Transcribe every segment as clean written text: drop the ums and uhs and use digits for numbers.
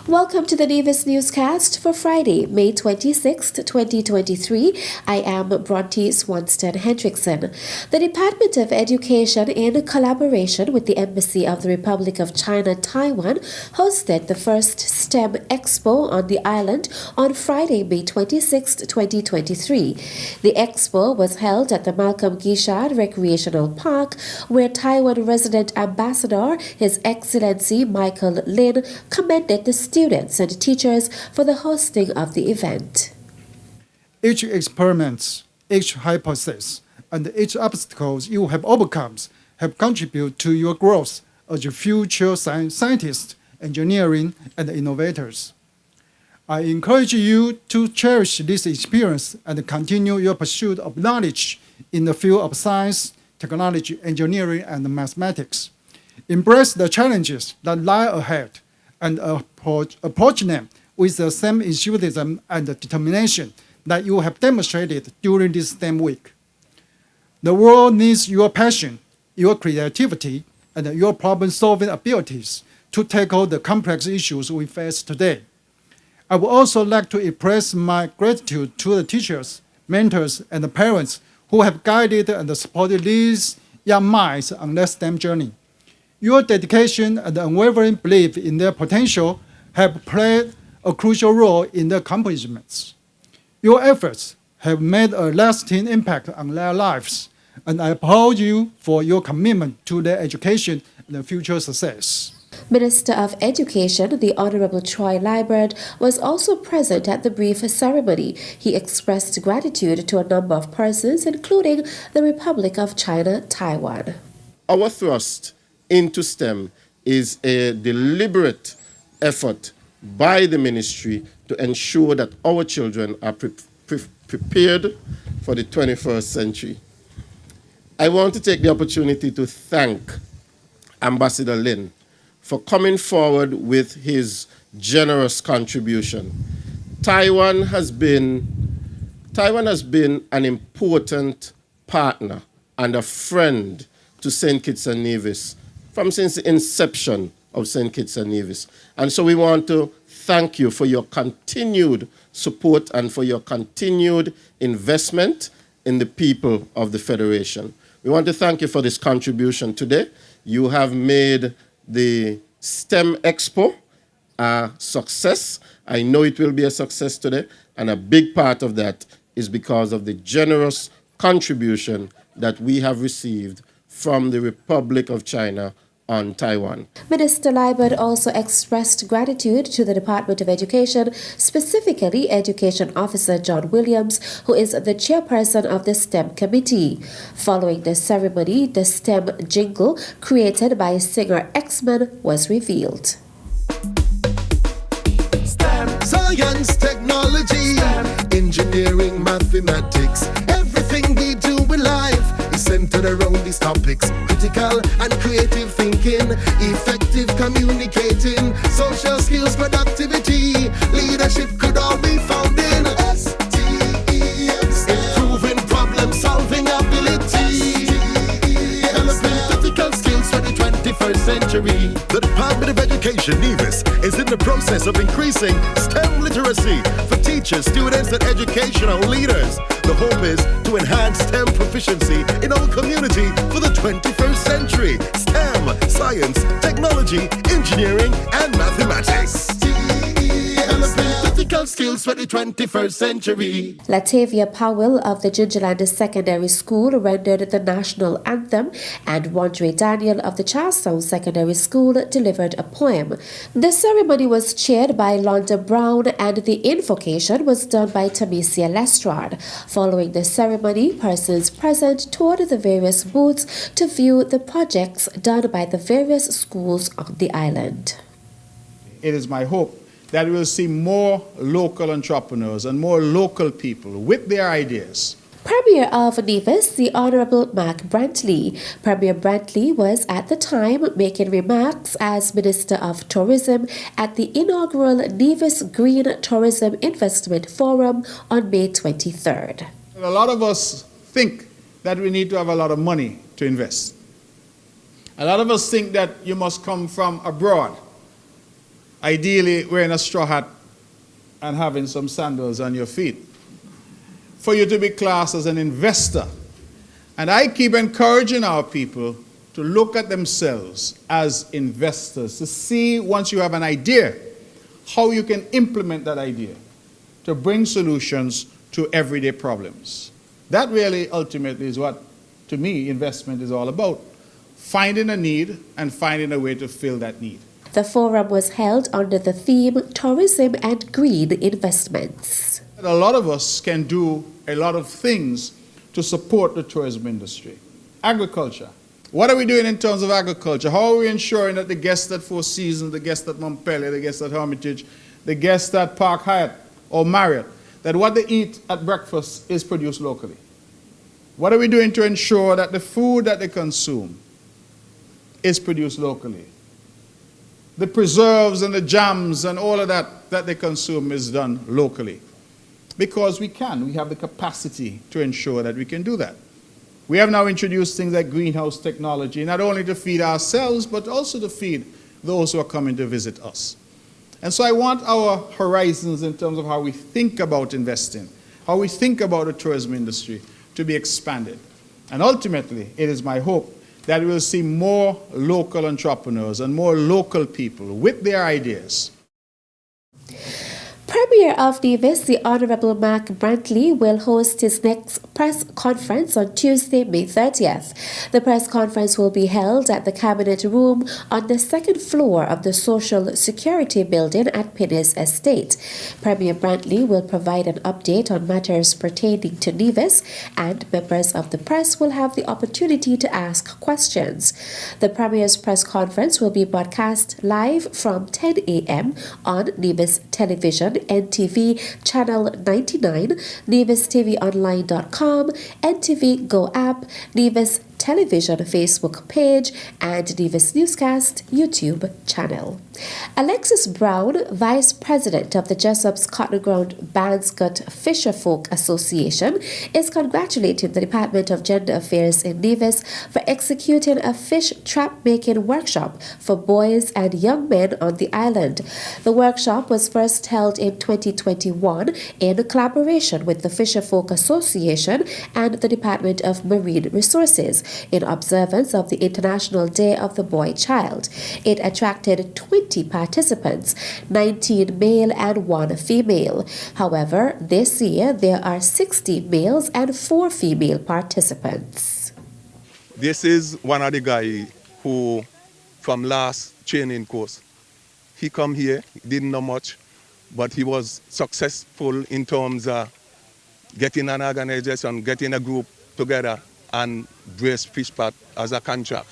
Welcome to the Nevis Newscast for Friday, May 26th, 2023. I am Bronte Swanston Hendrickson. The Department of Education, in collaboration with the Embassy of the Republic of China, Taiwan, hosted the first STEM Expo on the island on Friday, May 26th, 2023. The expo was held at the Malcolm Guichard Recreational Park, where Taiwan resident ambassador, His Excellency Michael Lin, commended the students and teachers for the hosting of the event. Each experiment, each hypothesis, and each obstacle you have overcome have contributed to your growth as a future scientist, engineering, and innovators. I encourage you to cherish this experience and continue your pursuit of knowledge in the field of science, technology, engineering, and mathematics. Embrace the challenges that lie ahead and approach them with the same enthusiasm and determination that you have demonstrated during this STEM week. The world needs your passion, your creativity, and your problem-solving abilities to tackle the complex issues we face today. I would also like to express my gratitude to the teachers, mentors, and the parents who have guided and supported these young minds on their STEM journey. Your dedication and unwavering belief in their potential have played a crucial role in their accomplishments. Your efforts have made a lasting impact on their lives, and I applaud you for your commitment to their education and future success. Minister of Education, the Honorable Troy Liburd, was also present at the brief ceremony. He expressed gratitude to a number of persons, including the Republic of China, Taiwan. Our thrust into STEM is a deliberate effort by the ministry to ensure that our children are prepared for the 21st century. I want to take the opportunity to thank Ambassador Lin for coming forward with his generous contribution. Taiwan has been an important partner and a friend to St. Kitts and Nevis since the inception of St. Kitts and Nevis. And so we want to thank you for your continued support and for your continued investment in the people of the Federation. We want to thank you for this contribution today. You have made the STEM Expo a success. I know it will be a success today, and a big part of that is because of the generous contribution that we have received from the Republic of China on Taiwan. Minister Liburd also expressed gratitude to the Department of Education, specifically Education Officer John Williams, who is the chairperson of the STEM Committee. Following the ceremony, the STEM jingle, created by singer X-Men, was revealed. STEM, science, technology, STEM, engineering, mathematics, everything we do in life is centered around these topics. Critical and creative thinking, effective communicating, social skills, productivity, leadership could all be found in STEM. Improving problem-solving ability, developing critical skills for the 21st century. The Department of Education, Nevis, is in the process of increasing STEM literacy for teachers, students, and educational leaders. The hope is to enhance STEM proficiency in our community for the 21st century. STEM, science, technology, engineering, and mathematics. Developing critical skills for the 21st century. Latavia Powell of the Gingerland Secondary School rendered the national anthem, and Wandre Daniel of the Charlestown Secondary School delivered a poem. The ceremony was chaired by Londa Brown, and the invocation was done by Tamesia Lestrade. Following the ceremony, persons present toured the various booths to view the projects done by the various schools on the island. It is my hope that we will see more local entrepreneurs and more local people with their ideas. Premier of Nevis, the Honorable Mark Brantley. Premier Brantley was at the time making remarks as Minister of Tourism at the inaugural Nevis Green Tourism Investment Forum on May 23rd. A lot of us think that we need to have a lot of money to invest. A lot of us think that you must come from abroad ideally wearing a straw hat and having some sandals on your feet, for you to be classed as an investor. And I keep encouraging our people to look at themselves as investors, to see, once you have an idea, how you can implement that idea to bring solutions to everyday problems. That really ultimately is what, to me, investment is all about. Finding a need and finding a way to fill that need. The forum was held under the theme Tourism and Green Investments. A lot of us can do a lot of things to support the tourism industry. Agriculture. What are we doing in terms of agriculture? How are we ensuring that the guests at Four Seasons, the guests at Montpellier, the guests at Hermitage, the guests at Park Hyatt or Marriott, that what they eat at breakfast is produced locally? What are we doing to ensure that the food that they consume is produced locally? The preserves and the jams and all of that they consume is done locally. Because we have the capacity to ensure that we can do that. We have now introduced things like greenhouse technology, not only to feed ourselves, but also to feed those who are coming to visit us. And so I want our horizons in terms of how we think about investing, how we think about the tourism industry to be expanded. And ultimately, it is my hope that we will see more local entrepreneurs and more local people with their ideas. Premier of Nevis, the Honourable Mark Brantley, will host his next press conference on Tuesday, May 30th. The press conference will be held at the Cabinet Room on the second floor of the Social Security Building at Pinnis Estate. Premier Brantley will provide an update on matters pertaining to Nevis, and members of the press will have the opportunity to ask questions. The Premier's press conference will be broadcast live from 10 a.m. on Nevis Television, NTV Channel 99, NevisTVOnline.com, NTV Go app, Nevis Television Facebook page, and Nevis Newscast YouTube channel. Alexis Brown, Vice President of the Jessop's Cotton Ground Banscott Fisherfolk Association, is congratulating the Department of Gender Affairs in Nevis for executing a fish trap-making workshop for boys and young men on the island. The workshop was first held in 2021 in collaboration with the Fisherfolk Association and the Department of Marine Resources in observance of the International Day of the Boy Child. It attracted 20 participants, 19 male and 1 female. However, this year there are 60 males and 4 female participants. This is one of the guys who, from last training course, he come here, didn't know much, but he was successful in terms of getting an organization, getting a group together and brace fish pot as a contract.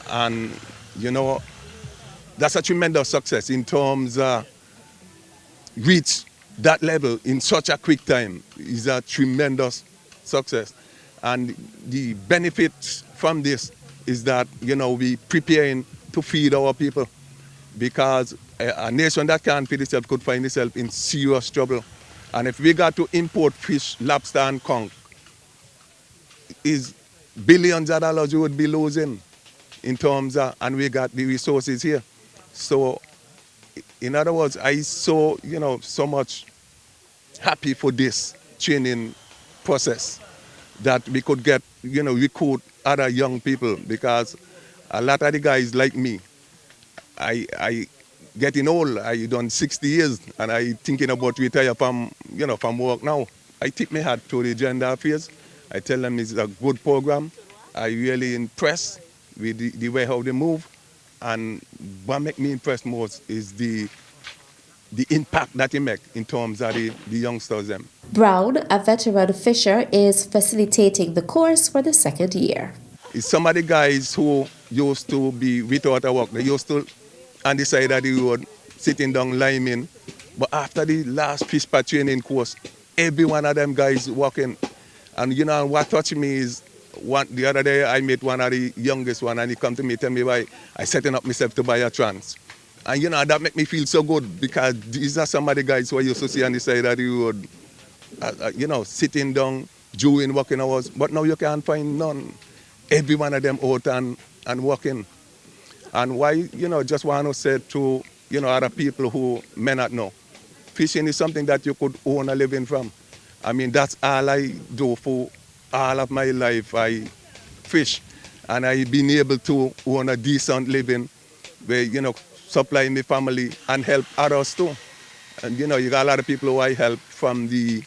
And, you know, that's a tremendous success in terms of reach that level in such a quick time is a tremendous success. And the benefit from this is that, you know, we preparing to feed our people, because a nation that can't feed itself could find itself in serious trouble. And if we got to import fish, lobster and conch, is billions of dollars we would be losing in terms of, and we got the resources here. So, in other words, I so, you know, so much happy for this training process that we could get, you know, recruit other young people, because a lot of the guys like me, I getting old, I done 60 years and I thinking about retire from, you know, from work now. I tip my hat to the gender affairs. I tell them it's a good program. I really impressed with the way how they move. And what makes me impressed most is the impact that they make in terms of the youngsters. Them. Brown, a veteran fisher, is facilitating the course for the second year. It's some of the guys who used to be without a work. They used to on the side of the road, sitting down, liming. But after the last fish pot training course, every one of them guys working. And you know, what touched me is, the other day I met one of the youngest one, and he come to me, tell me why I setting up myself to buy a trans. And you know, that make me feel so good, because these are some of the guys who I used to see on the side of the road, you know, sitting down, doing working hours, but now you can't find none. Every one of them out and working. And why, you know, just want to say to other people who may not know. Fishing is something that you could earn a living from. I mean, that's all I do for all of my life. I fish, and I've been able to earn a decent living where, supply my family and help others too. And, you got a lot of people who I help from the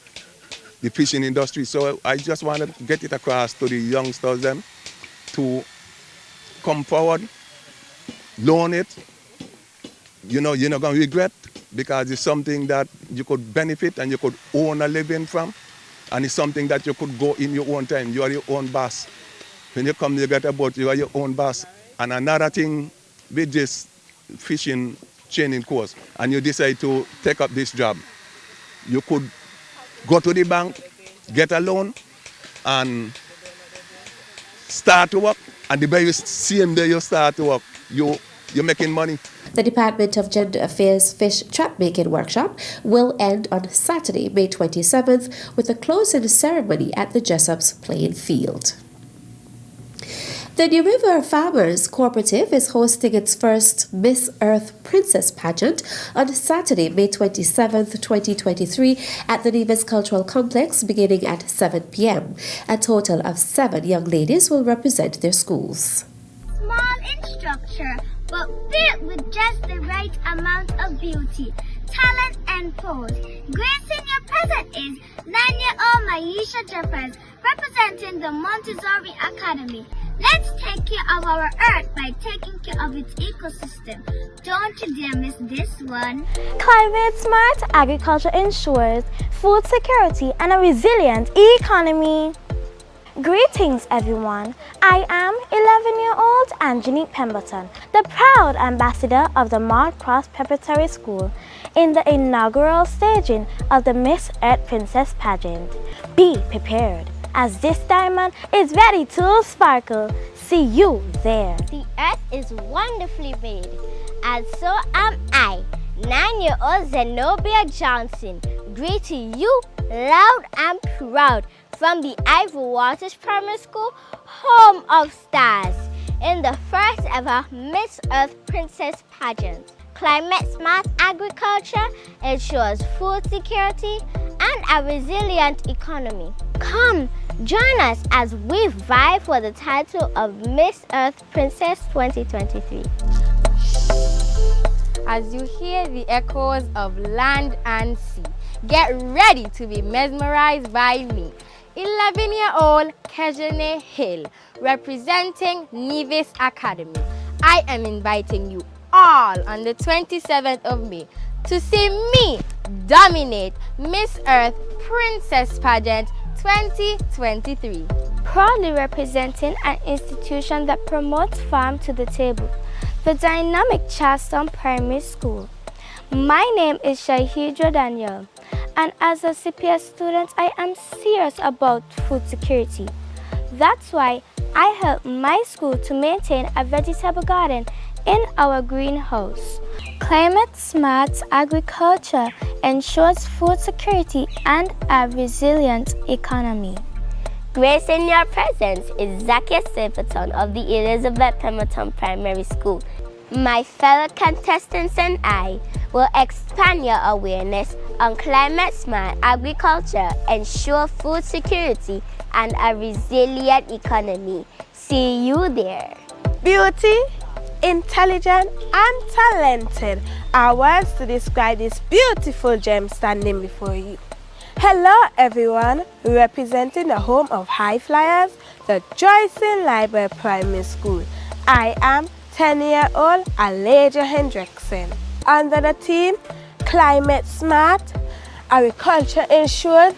fishing industry. So I just want to get it across to the youngsters them to come forward, learn it. You're not going to regret, because it's something that you could benefit and you could earn a living from. And it's something that you could go in your own time. You are your own boss. When you come, you get a boat, you are your own boss. And another thing with this fishing training course, and you decide to take up this job, you could go to the bank, get a loan, and start to work. And the very same day you start to work, you're making money. The Department of Gender Affairs Fish Trap Making Workshop will end on Saturday, May 27th, with a closing ceremony at the Jessup's playing field. The New River Farmers Cooperative is hosting its first Miss Earth Princess pageant on Saturday, May 27th, 2023 at the Nevis Cultural Complex beginning at 7 p.m. A total of 7 young ladies will represent their schools. Small in structure, but built with just the right amount of beauty, talent and pose. Gracing your present is 9-year-old Maisha Jeffers, representing the Montessori Academy. Let's take care of our earth by taking care of its ecosystem. Don't you dare miss this one. Climate smart agriculture ensures food security and a resilient economy. Greetings everyone, I am 11-year-old Angelique Pemberton, the proud ambassador of the Mount Cross Preparatory School in the inaugural staging of the Miss Earth Princess pageant. Be prepared, as this diamond is ready to sparkle. See you there. The earth is wonderfully made, and so am I, 9-year-old Zenobia Johnson, greeting you loud and proud from the Ivy Waters Primary School, home of stars, in the first ever Miss Earth Princess pageant. Climate smart agriculture ensures food security and a resilient economy. Come, join us as we vie for the title of Miss Earth Princess 2023. As you hear the echoes of land and sea, get ready to be mesmerized by me, 11-year-old Kejane Hill, representing Nevis Academy. I am inviting you all on the 27th of May to see me dominate Miss Earth Princess Pageant 2023. Proudly representing an institution that promotes farm to the table, the dynamic Charleston Primary School. My name is Shahidra Daniel, and as a CPS student, I am serious about food security. That's why I help my school to maintain a vegetable garden in our greenhouse. Climate smart agriculture ensures food security and a resilient economy. Gracing your presence is Zacchaeus Simpleton of the Elizabeth Pemberton Primary School. My fellow contestants and I will expand your awareness on climate smart agriculture, ensure food security, and a resilient economy. See you there. Beauty, intelligent, and talented are words to describe this beautiful gem standing before you. Hello everyone, representing the home of high flyers, the Joycin Library Primary School. I am 10-year-old Aleja Hendrickson. Under the theme, Climate Smart, Agriculture Ensured,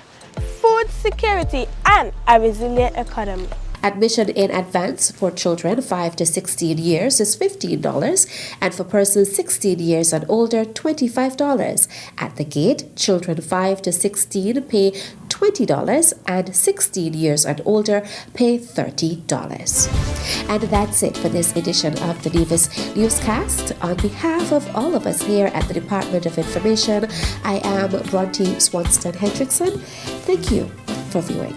Food Security, and a Resilient Economy. Admission in advance for children 5 to 16 years is $15, and for persons 16 years and older, $25. At the gate, children 5 to 16 pay $20, and 16 years and older pay $30. And that's it for this edition of the Nevis Newscast. On behalf of all of us here at the Department of Information, I am Bronte Swanston Hendrickson. Thank you for viewing.